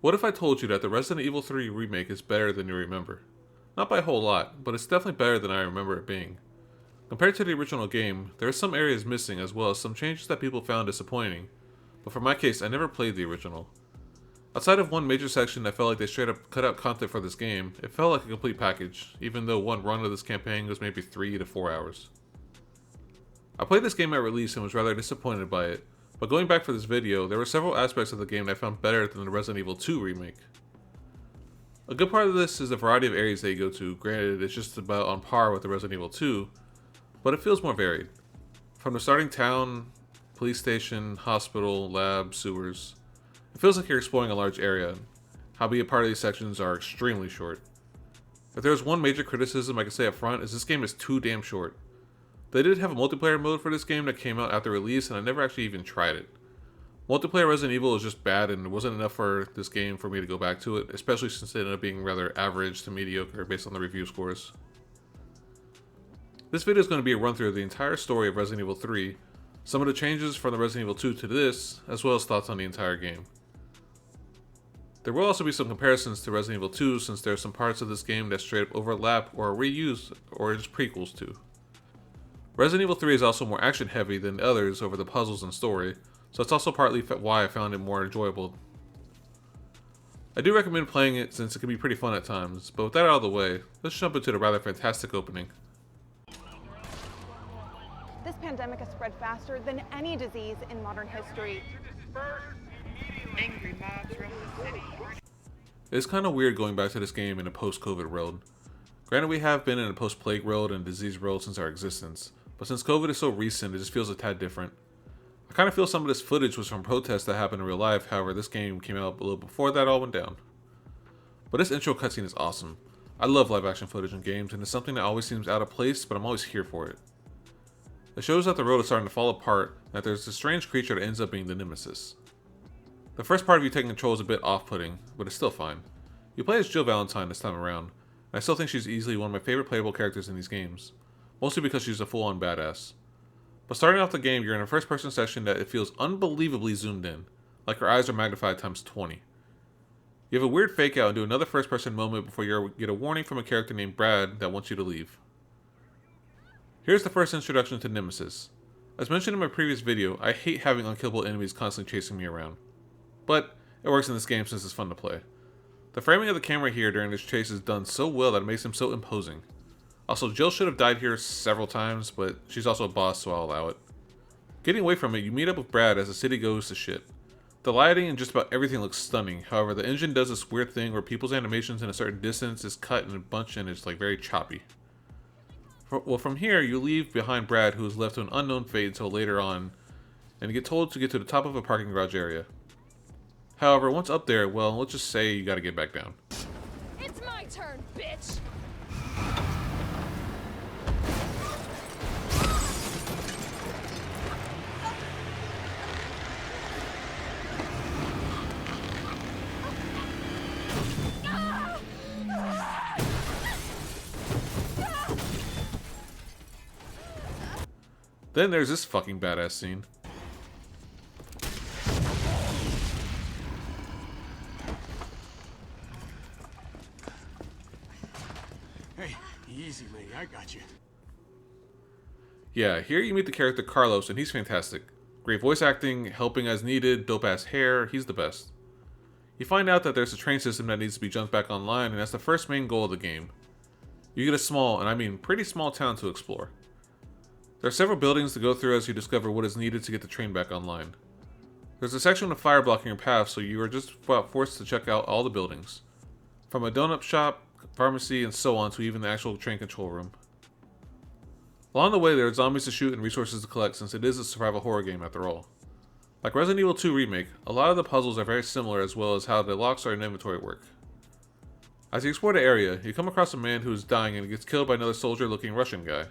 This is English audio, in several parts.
What if I told you that the Resident Evil 3 remake is better than you remember? Not by a whole lot, but it's definitely better than I remember it being. Compared to the original game, there are some areas missing as well as some changes that people found disappointing, but for my case, I never played the original. Outside of one major section that felt like they straight up cut out content for this game, it felt like a complete package, even though one run of this campaign was maybe 3 to 4 hours. I played this game at release and was rather disappointed by it, but going back for this video, there were several aspects of the game that I found better than the Resident Evil 2 remake. A good part of this is the variety of areas that you go to. Granted, it's just about on par with the Resident Evil 2, but it feels more varied. From the starting town, police station, hospital, lab, sewers, it feels like you're exploring a large area. Howbeit, part of these sections are extremely short. If there's one major criticism I can say up front, is this game is too damn short. They did have a multiplayer mode for this game that came out after release, and I never actually even tried it. Multiplayer Resident Evil is just bad, and it wasn't enough for this game for me to go back to it, especially since it ended up being rather average to mediocre based on the review scores. This video is going to be a run through of the entire story of Resident Evil 3, some of the changes from the Resident Evil 2 to this, as well as thoughts on the entire game. There will also be some comparisons to Resident Evil 2 since there are some parts of this game that straight up overlap or are reused or just prequels to. Resident Evil 3 is also more action heavy than the others over the puzzles and story, so it's also partly why I found it more enjoyable. I do recommend playing it since it can be pretty fun at times, but with that out of the way, let's jump into the rather fantastic opening. This pandemic has spread faster than any disease in modern history. Angry mobs roam the city. It's kind of weird going back to this game in a post-COVID world. Granted, we have been in a post-plague world and disease world since our existence, but since COVID is so recent, it just feels a tad different. I kind of feel some of this footage was from protests that happened in real life, however this game came out a little before that all went down. But this intro cutscene is awesome. I love live action footage in games, and it's something that always seems out of place, but I'm always here for it. It shows that the road is starting to fall apart, and that there's this strange creature that ends up being the Nemesis. The first part of you taking control is a bit off-putting, but it's still fine. You play as Jill Valentine this time around, and I still think she's easily one of my favorite playable characters in these games, mostly because she's a full-on badass. But starting off the game, you're in a first-person section that it feels unbelievably zoomed in, like her eyes are magnified times 20. You have a weird fake out and do another first-person moment before you get a warning from a character named Brad that wants you to leave. Here's the first introduction to Nemesis. As mentioned in my previous video, I hate having unkillable enemies constantly chasing me around. But it works in this game since it's fun to play. The framing of the camera here during this chase is done so well that it makes him so imposing. Also, Jill should have died here several times, but she's also a boss, so I'll allow it. Getting away from it, you meet up with Brad as the city goes to shit. The lighting and just about everything looks stunning, however the engine does this weird thing where people's animations in a certain distance is cut in a bunch and it's like very choppy. Well, from here, you leave behind Brad, who is left to an unknown fate until later on, and you get told to get to the top of a parking garage area. However, once up there, well, let's just say you gotta get back down. It's my turn, bitch! Then there's this fucking badass scene. Hey, easy, lady. I got you. Yeah, here you meet the character Carlos, and he's fantastic. Great voice acting, helping as needed, dope-ass hair, he's the best. You find out that there's a train system that needs to be jumped back online, and that's the first main goal of the game. You get a small, and I mean pretty small town to explore. There are several buildings to go through as you discover what is needed to get the train back online. There's a section of fire blocking your path, so you are just about forced to check out all the buildings. From a donut shop, pharmacy, and so on to even the actual train control room. Along the way, there are zombies to shoot and resources to collect since it is a survival horror game after all. Like Resident Evil 2 Remake, a lot of the puzzles are very similar as well as how the locks are in inventory work. As you explore the area, you come across a man who is dying and gets killed by another soldier-looking Russian guy.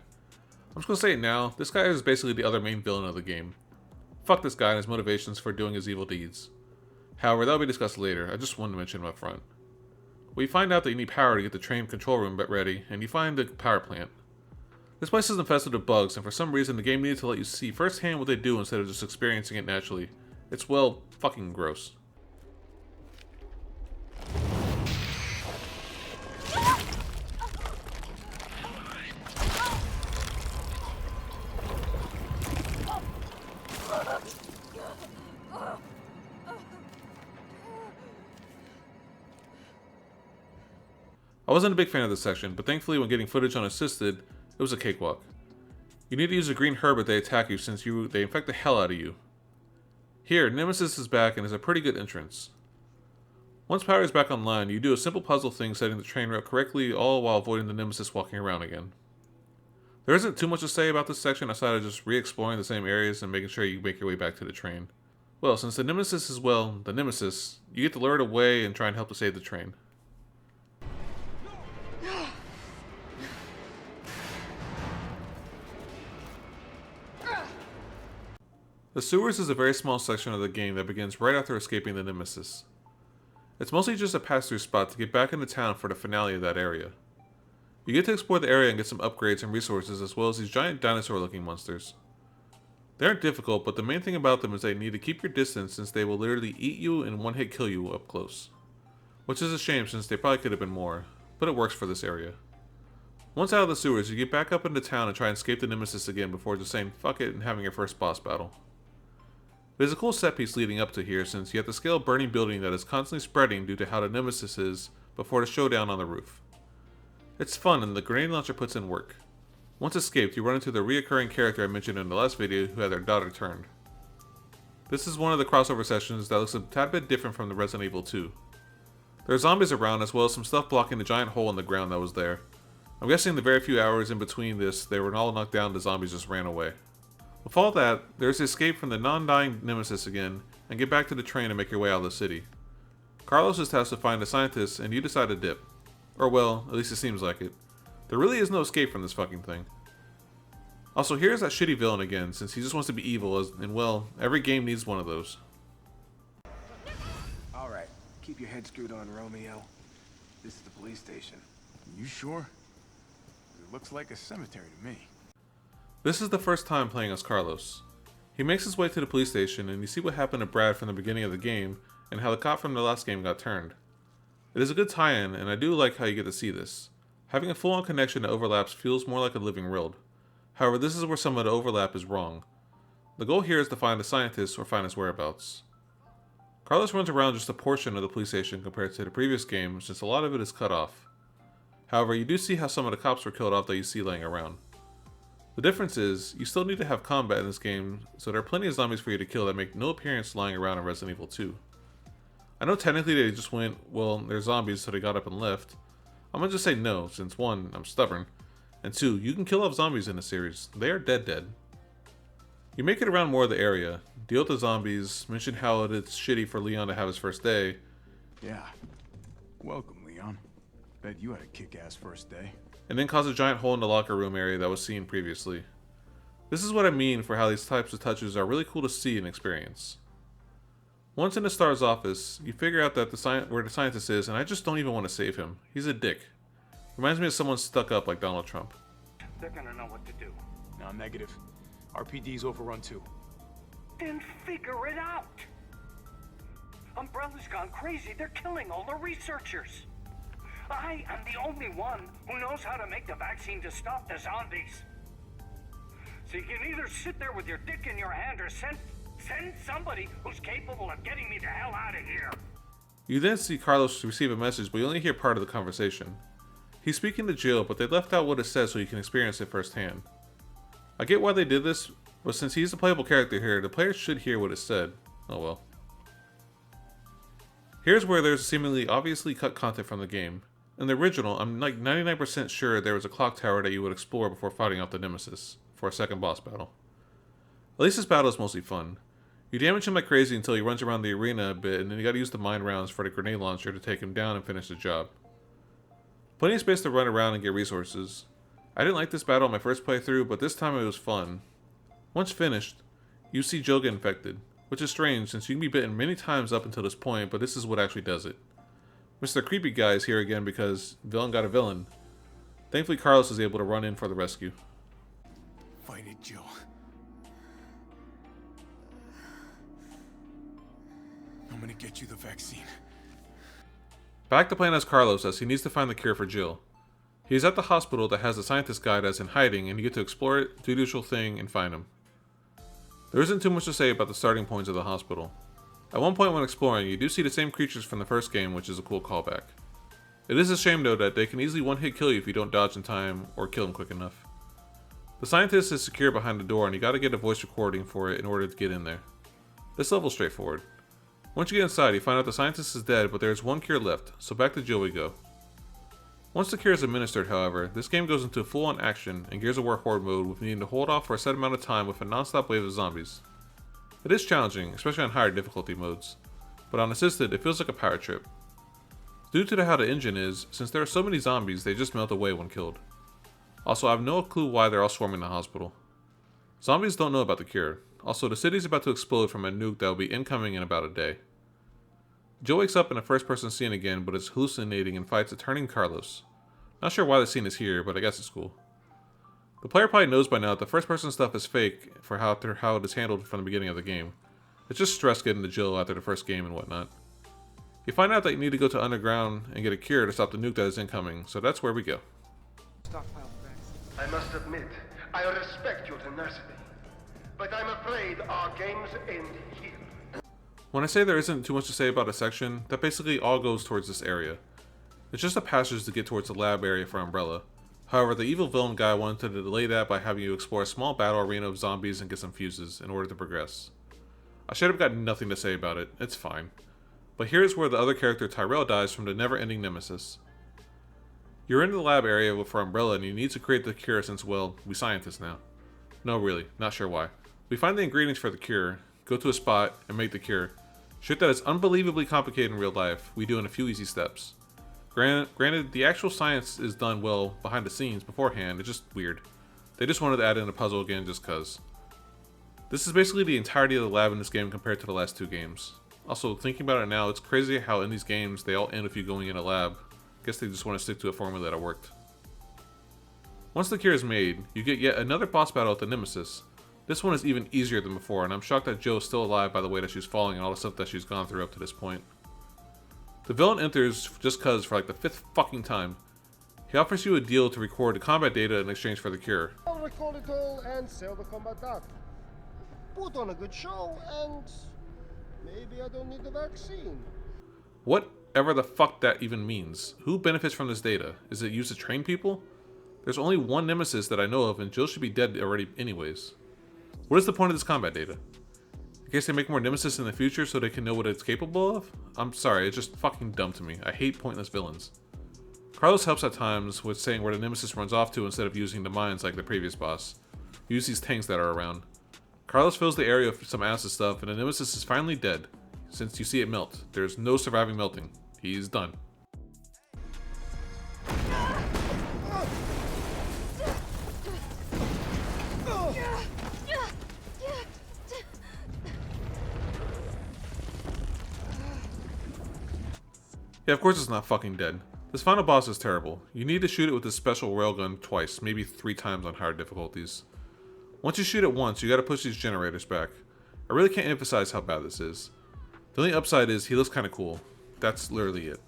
I'm just gonna say it now, this guy is basically the other main villain of the game. Fuck this guy and his motivations for doing his evil deeds. However, that will be discussed later, I just wanted to mention him up front. We find out that you need power to get the train control room ready, and you find the power plant. This place is infested with bugs, and for some reason the game needed to let you see firsthand what they do instead of just experiencing it naturally. It's, well, fucking gross. I wasn't a big fan of this section, but thankfully when getting footage unassisted, it was a cakewalk. You need to use a green herb if they attack you since they infect the hell out of you. Here, Nemesis is back and is a pretty good entrance. Once power is back online, you do a simple puzzle thing setting the train route correctly, all while avoiding the Nemesis walking around again. There isn't too much to say about this section outside of just re-exploring the same areas and making sure you make your way back to the train. Well, since the Nemesis is, well, the Nemesis, you get to lure it away and try and help to save the train. The sewers is a very small section of the game that begins right after escaping the Nemesis. It's mostly just a pass-through spot to get back into town for the finale of that area. You get to explore the area and get some upgrades and resources as well as these giant dinosaur-looking monsters. They aren't difficult, but the main thing about them is they need to keep your distance since they will literally eat you and one-hit kill you up close. Which is a shame since they probably could have been more, but it works for this area. Once out of the sewers, you get back up into town and try and escape the Nemesis again before just saying fuck it and having your first boss battle. There's a cool set piece leading up to here since you have to scale a burning building that is constantly spreading due to how the Nemesis is before the showdown on the roof. It's fun and the grenade launcher puts in work. Once escaped, you run into the reoccurring character I mentioned in the last video who had their daughter turned. This is one of the crossover sessions that looks a tad bit different from the Resident Evil 2. There are zombies around as well as some stuff blocking the giant hole in the ground that was there. I'm guessing the very few hours in between this, they were all knocked down and the zombies just ran away. With all that, there's the escape from the non-dying Nemesis again, and get back to the train and make your way out of the city. Carlos is tasked to find the scientists, and you decide to dip. Or well, at least it seems like it. There really is no escape from this fucking thing. Also, here's that shitty villain again, since he just wants to be evil, and well, every game needs one of those. Alright, keep your head screwed on, Romeo. This is the police station. You sure? It looks like a cemetery to me. This is the first time playing as Carlos. He makes his way to the police station and you see what happened to Brad from the beginning of the game and how the cop from the last game got turned. It is a good tie-in and I do like how you get to see this. Having a full-on connection that overlaps feels more like a living world. However, this is where some of the overlap is wrong. The goal here is to find the scientist or find his whereabouts. Carlos runs around just a portion of the police station compared to the previous game since a lot of it is cut off. However, you do see how some of the cops were killed off that you see laying around. The difference is, you still need to have combat in this game, so there are plenty of zombies for you to kill that make no appearance lying around in Resident Evil 2. I know technically they just went, well, they're zombies so they got up and left. I'm gonna just say no, since 1, I'm stubborn, and 2, you can kill off zombies in the series. They are dead. You make it around more of the area, deal with the zombies, mention how it's shitty for Leon to have his first day. Yeah. Welcome, Leon. Bet you had a kick-ass first day. And then cause a giant hole in the locker room area that was seen previously. This is what I mean for how these types of touches are really cool to see and experience. Once in the STAR's office, you figure out that where the scientist is and I just don't even want to save him. He's a dick. Reminds me of someone stuck up like Donald Trump. They're gonna know what to do. No, negative. RPD's overrun too. Then figure it out! Umbrella's gone crazy. They're killing all the researchers. I am the only one who knows how to make the vaccine to stop the zombies. So you can either sit there with your dick in your hand or send somebody who's capable of getting me the hell out of here. You then see Carlos receive a message, but you only hear part of the conversation. He's speaking to Jill, but they left out what it says so you can experience it firsthand. I get why they did this, but since he's a playable character here, the players should hear what it said. Oh well. Here's where there's seemingly obviously cut content from the game. In the original, I'm like 99% sure there was a clock tower that you would explore before fighting off the Nemesis, for a second boss battle. At least this battle is mostly fun. You damage him like crazy until he runs around the arena a bit, and then you gotta use the mine rounds for the grenade launcher to take him down and finish the job. Plenty of space to run around and get resources. I didn't like this battle on my first playthrough, but this time it was fun. Once finished, you see Jill get infected, which is strange since you can be bitten many times up until this point, but this is what actually does it. Mr. Creepy Guy is here again because villain got a villain. Thankfully, Carlos is able to run in for the rescue. Fight it, Jill. I'm gonna get you the vaccine. Back to playing as Carlos as he needs to find the cure for Jill. He is at the hospital that has the scientist guy that's in hiding and you get to explore it, do the usual thing, and find him. There isn't too much to say about the starting points of the hospital. At one point when exploring, you do see the same creatures from the first game, which is a cool callback. It is a shame though that they can easily one-hit kill you if you don't dodge in time or kill them quick enough. The scientist is secure behind the door and you gotta get a voice recording for it in order to get in there. This level's straightforward. Once you get inside, you find out the scientist is dead, but there's one cure left, so back to Jill we go. Once the cure is administered, however, this game goes into full-on action and Gears of War Horde mode with needing to hold off for a set amount of time with a non-stop wave of zombies. It is challenging, especially on higher difficulty modes, but on assisted, it feels like a power trip. Due to how the engine is, since there are so many zombies, they just melt away when killed. Also, I have no clue why they're all swarming the hospital. Zombies don't know about the cure. Also, the city's about to explode from a nuke that will be incoming in about a day. Joe wakes up in a first-person scene again, but is hallucinating and fights a turning Carlos. Not sure why the scene is here, but I guess it's cool. The player probably knows by now that the first-person stuff is fake for how it is handled from the beginning of the game. It's just stress getting to Jill after the first game and whatnot. You find out that you need to go to underground and get a cure to stop the nuke that is incoming, so that's where we go. Stockpile facts. I must admit, I respect your tenacity, but I'm afraid our games end here. When I say there isn't too much to say about a section, that basically all goes towards this area. It's just a passage to get towards the lab area for Umbrella. However, the evil villain guy wanted to delay that by having you explore a small battle arena of zombies and get some fuses in order to progress. I should have got nothing to say about it, it's fine. But here's where the other character Tyrell dies from the never-ending Nemesis. You're in the lab area for Umbrella and you need to create the cure since, well, we scientists now. No really, not sure why. We find the ingredients for the cure, go to a spot, and make the cure. Shit that is unbelievably complicated in real life, we do in a few easy steps. Granted, the actual science is done well behind the scenes beforehand, it's just weird. They just wanted to add in a puzzle again just cuz. This is basically the entirety of the lab in this game compared to the last two games. Also, thinking about it now, it's crazy how in these games they all end with you going in a lab. Guess they just want to stick to a formula that worked. Once the cure is made, you get yet another boss battle at the Nemesis. This one is even easier than before, and I'm shocked that Jill is still alive by the way that she's falling and all the stuff that she's gone through up to this point. The villain enters just cuz for like the 5th fucking time. He offers you a deal to record the combat data in exchange for the cure. I'll record it all and sell the combat data. Put on a good show and maybe I don't need the vaccine. Whatever the fuck that even means. Who benefits from this data? Is it used to train people? There's only one Nemesis that I know of and Jill should be dead already anyways. What is the point of this combat data? In case they make more Nemesis in the future so they can know what it's capable of? I'm sorry, it's just fucking dumb to me. I hate pointless villains. Carlos helps at times with saying where the Nemesis runs off to instead of using the mines like the previous boss. Use these tanks that are around. Carlos fills the area with some acid stuff and the Nemesis is finally dead. Since you see it melt, there's no surviving melting. He's done. Yeah, of course it's not fucking dead. This final boss is terrible. You need to shoot it with this special railgun twice, maybe 3 times on higher difficulties. Once you shoot it once, you gotta push these generators back. I really can't emphasize how bad this is. The only upside is he looks kinda cool. That's literally it.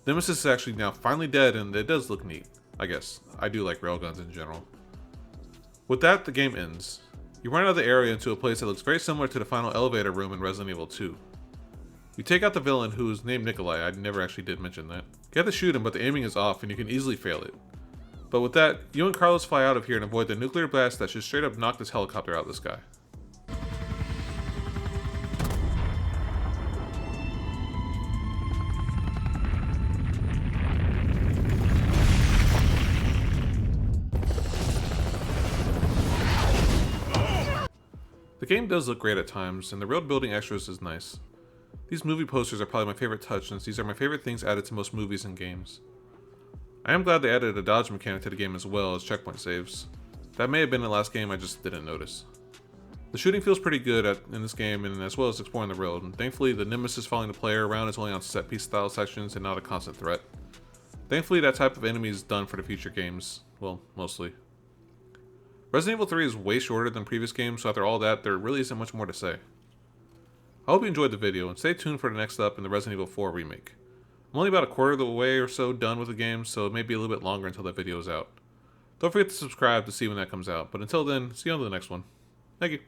Nemesis is actually now finally dead and it does look neat. I guess. I do like railguns in general. With that, the game ends. You run out of the area into a place that looks very similar to the final elevator room in Resident Evil 2. You take out the villain, who is named Nikolai. I never actually did mention that. You have to shoot him, but the aiming is off and you can easily fail it. But with that, you and Carlos fly out of here and avoid the nuclear blast that should straight up knock this helicopter out of the sky. The game does look great at times, and the world building extras is nice. These movie posters are probably my favorite touch since these are my favorite things added to most movies and games. I am glad they added a dodge mechanic to the game as well as checkpoint saves. That may have been the last game I just didn't notice. The shooting feels pretty good in this game and as well as exploring the world, and thankfully the Nemesis following the player around is only on set piece style sections and not a constant threat. Thankfully that type of enemy is done for the future games, well, mostly. Resident Evil 3 is way shorter than previous games, so after all that, there really isn't much more to say. I hope you enjoyed the video, and stay tuned for the next up in the Resident Evil 4 remake. I'm only about a quarter of the way or so done with the game, so it may be a little bit longer until that video is out. Don't forget to subscribe to see when that comes out, but until then, see you on to the next one. Thank you.